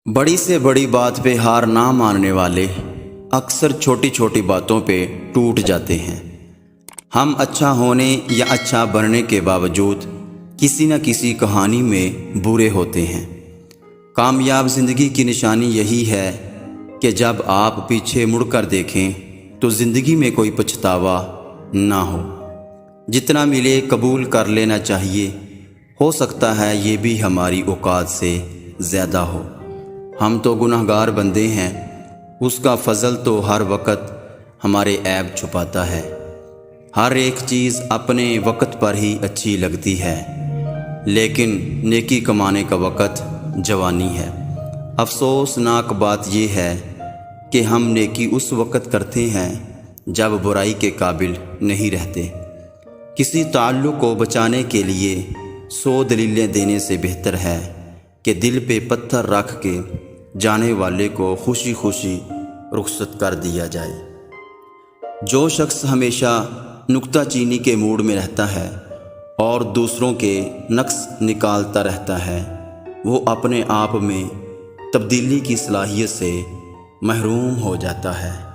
بڑی سے بڑی بات پہ ہار نہ ماننے والے اکثر چھوٹی چھوٹی باتوں پہ ٹوٹ جاتے ہیں۔ ہم اچھا ہونے یا اچھا بننے کے باوجود کسی نہ کسی کہانی میں برے ہوتے ہیں۔ کامیاب زندگی کی نشانی یہی ہے کہ جب آپ پیچھے مڑ کر دیکھیں تو زندگی میں کوئی پچھتاوا نہ ہو۔ جتنا ملے قبول کر لینا چاہیے، ہو سکتا ہے یہ بھی ہماری اوقات سے زیادہ ہو۔ ہم تو گنہگار بندے ہیں، اس کا فضل تو ہر وقت ہمارے عیب چھپاتا ہے۔ ہر ایک چیز اپنے وقت پر ہی اچھی لگتی ہے، لیکن نیکی کمانے کا وقت جوانی ہے۔ افسوسناک بات یہ ہے کہ ہم نیکی اس وقت کرتے ہیں جب برائی کے قابل نہیں رہتے۔ کسی تعلق کو بچانے کے لیے 100 دلیلیں دینے سے بہتر ہے کہ دل پہ پتھر رکھ کے جانے والے کو خوشی خوشی رخصت کر دیا جائے۔ جو شخص ہمیشہ نکتہ چینی کے موڈ میں رہتا ہے اور دوسروں کے نقص نکالتا رہتا ہے، وہ اپنے آپ میں تبدیلی کی صلاحیت سے محروم ہو جاتا ہے۔